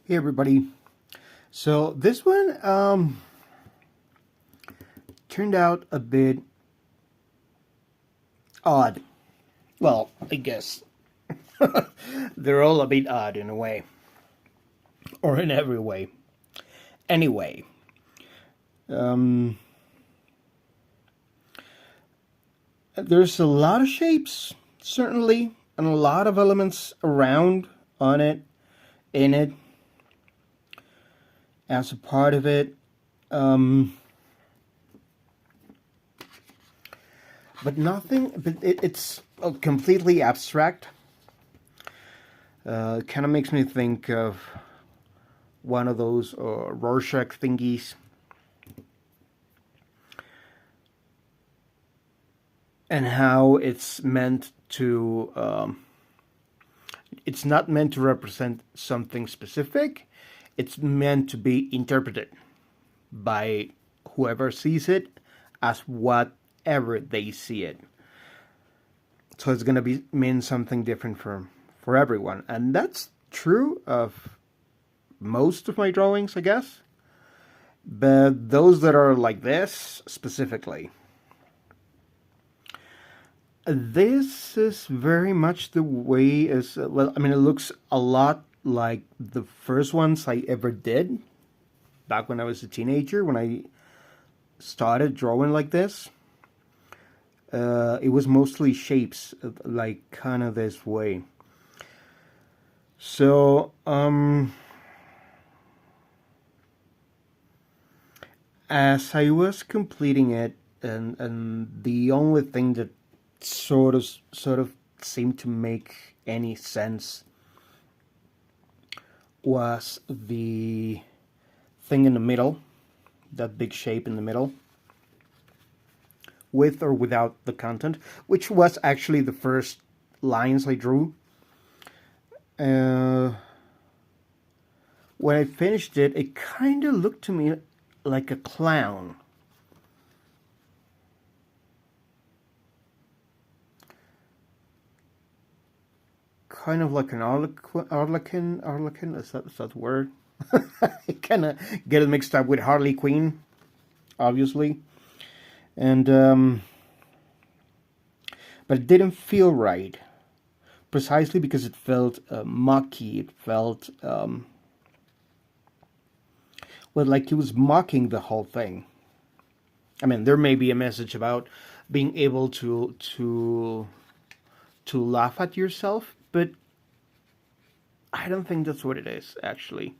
Hey everybody. So this one turned out a bit odd. Well, I guess they're all a bit odd in a way, or in every way. Anyway, um, there's a lot of shapes, certainly, and a lot of elements around, on it, in it, as a part of it. Um, but nothing. But it's completely abstract. Kind of makes me think of one of those Rorschach thingies. And how it's meant to, it's not meant to represent something specific. It's meant to be interpreted by whoever sees it as whatever they see it. So it's going to mean something different for everyone. And that's true of most of my drawings, I guess. But those that are like this specifically, this is very much the way as well. I mean, it looks a lot like the first ones I ever did back when I was a teenager, when I started drawing like this. It was mostly shapes, like kind of this way. So, as I was completing it, and the only thing that sort of seemed to make any sense was the thing in the middle, that big shape in the middle, with or without the content, which was actually the first lines I drew. When I finished it, it kind of looked to me like a clown. Kind of like an Arlequin, is that the word? I kind of get it mixed up with Harley Quinn, obviously. And, but it didn't feel right. Precisely because it felt mocky. It felt, well, like he was mocking the whole thing. I mean, there may be a message about being able to laugh at yourself, but I don't think that's what it is, actually.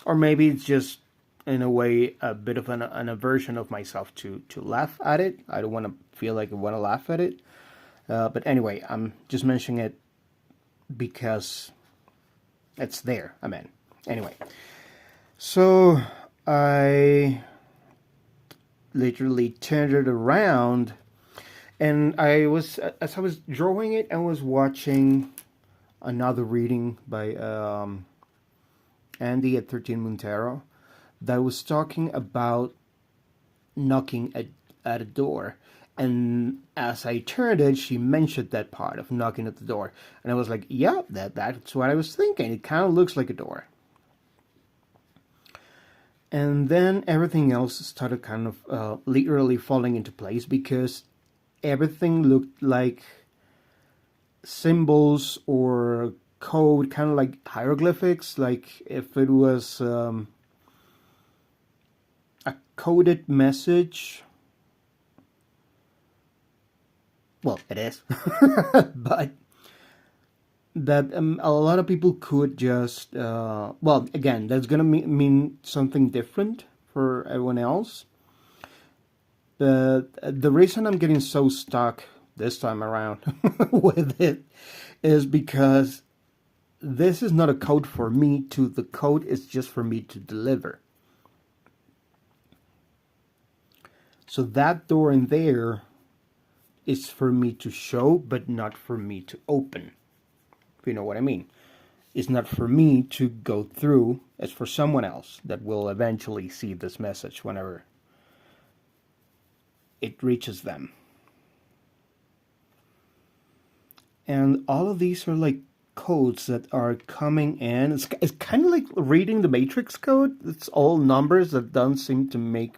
Or maybe it's just, in a way, a bit of an aversion of myself to laugh at it. I don't want to feel like I want to laugh at it. But anyway, I'm just mentioning it because it's there. I mean, anyway. So I literally turned it around, and as I was drawing it, I was watching another reading by Andy at 13 Montero that was talking about knocking at a door. And as I turned it, she mentioned that part of knocking at the door. And I was like, yeah, that's what I was thinking. It kind of looks like a door. And then everything else started kind of literally falling into place, because everything looked like symbols or code, kind of like hieroglyphics, like if it was a coded message. Well, it is. But that a lot of people could just, well, again, that's going to mean something different for everyone else. But the reason I'm getting so stuck this time around with it is because this is not a code for me to, the code is just for me to deliver. So that door in there is for me to show, but not for me to open. If you know what I mean. It's not for me to go through. It's for someone else that will eventually see this message whenever it reaches them. And all of these are like codes that are coming in. It's kind of like reading the Matrix code. It's all numbers that don't seem to make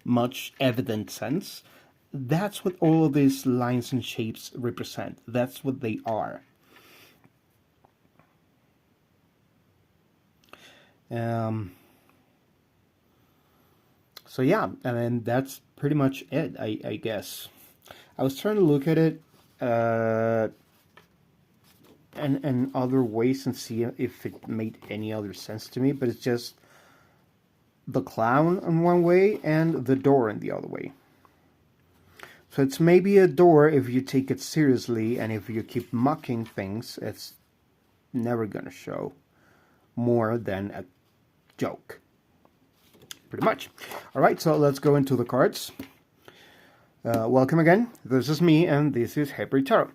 much evident sense. That's what all of these lines and shapes represent. That's what they are. So yeah, I mean, that's pretty much it, I guess. I was trying to look at it and other ways and see if it made any other sense to me, but it's just the clown in one way and the door in the other way. So it's maybe a door if you take it seriously, and if you keep mocking things, it's never gonna show more than a joke. Pretty much. Alright, so let's go into the cards. Welcome again. This is me, and this is Hybrid Tarot.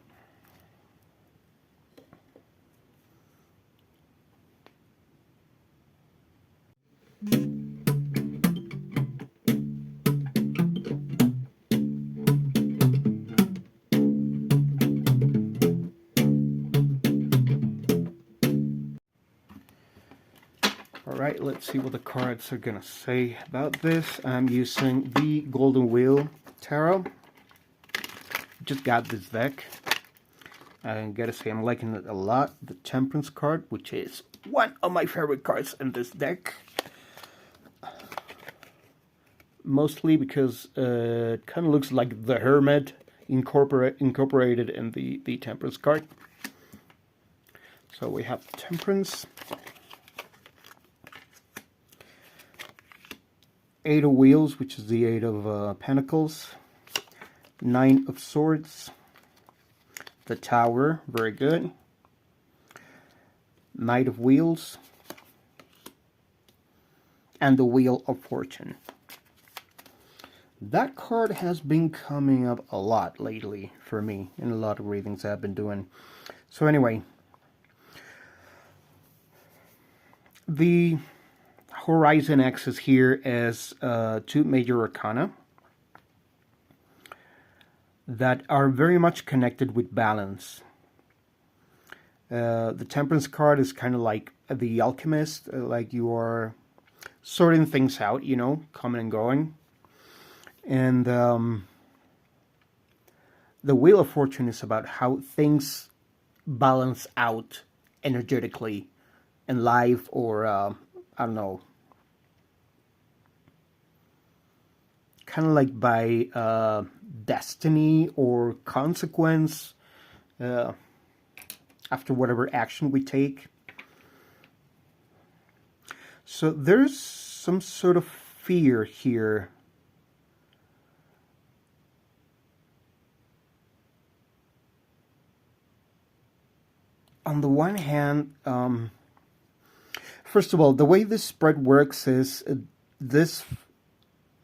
Alright, let's see what the cards are gonna say about this. I'm using the Golden Wheel Tarot. Just got this deck. I gotta say I'm liking it a lot. The Temperance card, which is one of my favorite cards in this deck. Mostly because it kind of looks like the Hermit incorporated in the Temperance card. So we have Temperance. Eight of Wheels, which is the Eight of Pentacles. Nine of Swords. The Tower, very good. Knight of Wheels. And the Wheel of Fortune. That card has been coming up a lot lately for me in a lot of readings I've been doing. So anyway, the horizon axis here is two major arcana that are very much connected with balance. The Temperance card is kind of like the alchemist, like you are sorting things out, you know, coming and going. And the Wheel of Fortune is about how things balance out energetically in life, or I don't know, kind of like by destiny or consequence after whatever action we take. So there's some sort of fear here. On the one hand, first of all, the way this spread works is this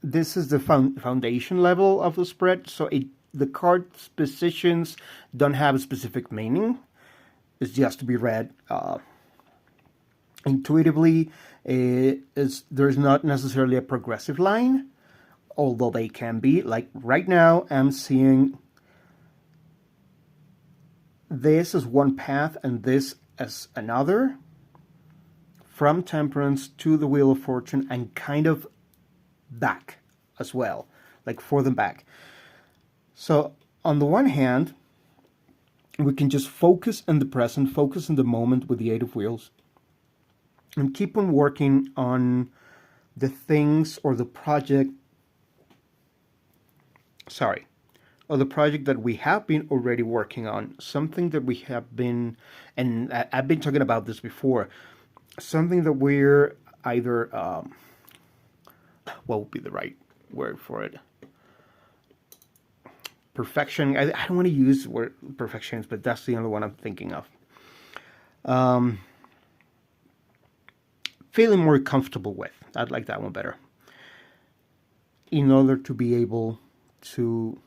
is the foundation level of the spread, so the card's positions don't have a specific meaning. It's just to be read intuitively. There's not necessarily a progressive line, although they can be. Like right now, I'm seeing this as one path and this as another, from Temperance to the Wheel of Fortune, and kind of back as well, like for them back. So on the one hand, we can just focus in the present, focus in the moment with the Eight of Wheels, and keep on working on the things or the project, or the project that we have been already working on, something that we have been, and I've been talking about this before, something that we're either, what would be the right word for it? Perfection. I don't want to use the word perfectionist, but that's the only one I'm thinking of. Feeling more comfortable with. I'd like that one better. In order to be able to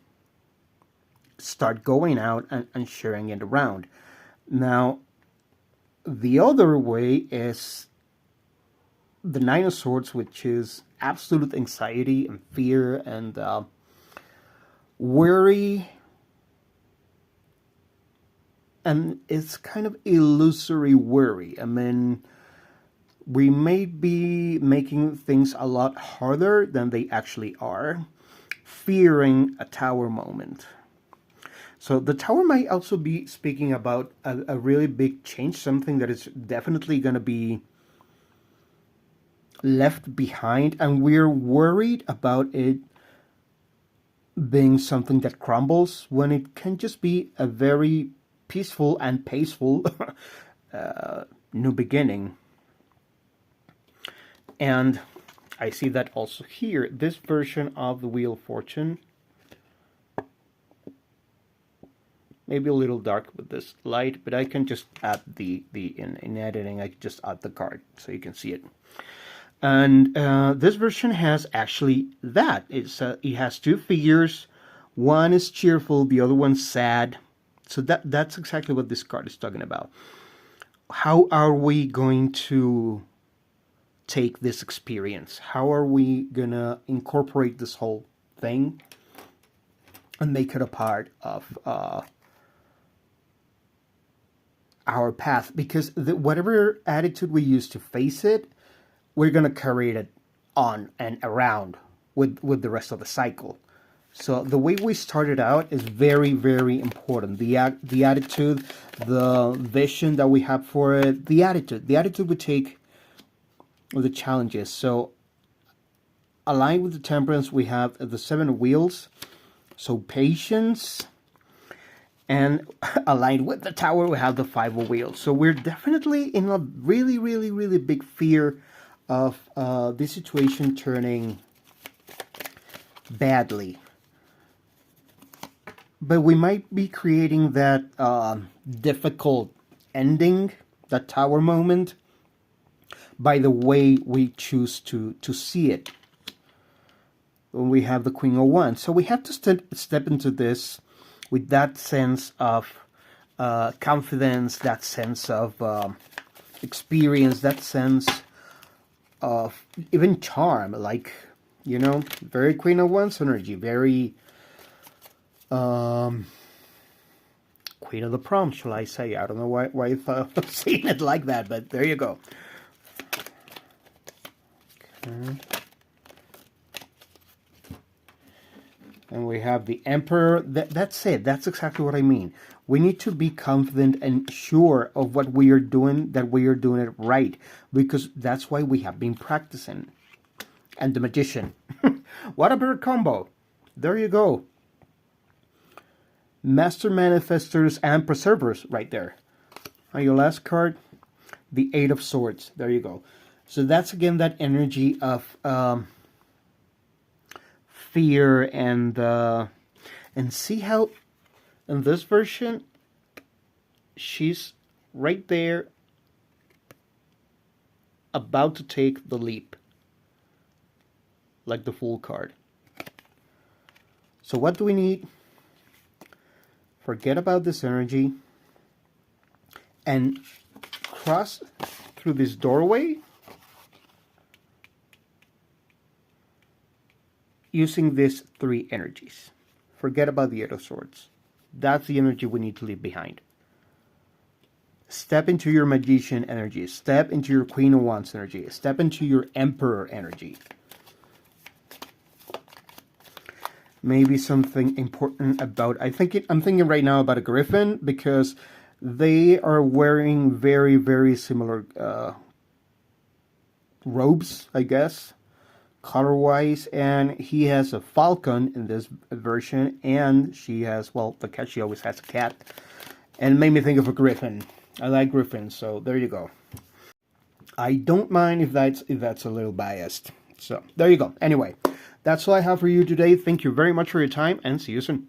start going out and sharing it around. Now, the other way is the Nine of Swords, which is absolute anxiety and fear and worry and it's kind of illusory worry. I mean, we may be making things a lot harder than they actually are, fearing a tower moment. So the tower might also be speaking about a really big change, something that is definitely going to be left behind, and we're worried about it being something that crumbles when it can just be a very peaceful and paceful new beginning. And I see that also here. This version of the Wheel of Fortune, maybe a little dark with this light, but I can just add in editing, I can just add the card so you can see it. And this version has actually that. It has two figures. One is cheerful, the other one's sad. So that's exactly what this card is talking about. How are we going to take this experience? How are we gonna incorporate this whole thing and make it a part of our path? Because whatever attitude we use to face it, we're going to carry it on and around with the rest of the cycle. So the way we started out is very, very important. The attitude, the vision that we have for it, the attitude we take with the challenges. So aligned with the temperance, we have the 7 wheels. So patience. And aligned with the tower, we have the 5 of wheels. So we're definitely in a really, really, really big fear of this situation turning badly. But we might be creating that difficult ending, that tower moment, by the way we choose to see it. When we have the Queen of Wands. So we have to step into this with that sense of confidence, that sense of experience, that sense of even charm, like, you know, very Queen of Wands energy, very Queen of the Prom, shall I say. I don't know why I thought of saying it like that, but there you go. Okay. And we have the Emperor. That's it. That's exactly what I mean. We need to be confident and sure of what we are doing, that we are doing it right. Because that's why we have been practicing. And the Magician. What a bird combo. There you go. Master Manifestors and Preservers right there. On your last card, the 8 of Swords. There you go. So that's again that energy of fear and see how in this version she's right there about to take the leap, like the Fool card. So what do we need? Forget about this energy and cross through this doorway using these 3 energies. Forget about the 8 of Swords. That's the energy we need to leave behind. Step into your Magician energy. Step into your Queen of Wands energy. Step into your Emperor energy. Maybe something important about... I'm thinking right now about a Griffin, because they are wearing very, very similar robes, I guess, color-wise, and he has a falcon in this version, and she has, well, the cat, she always has a cat, and it made me think of a griffin. I like griffins, so there you go. I don't mind if that's a little biased. So there you go. Anyway, that's all I have for you today. Thank you very much for your time, and see you soon.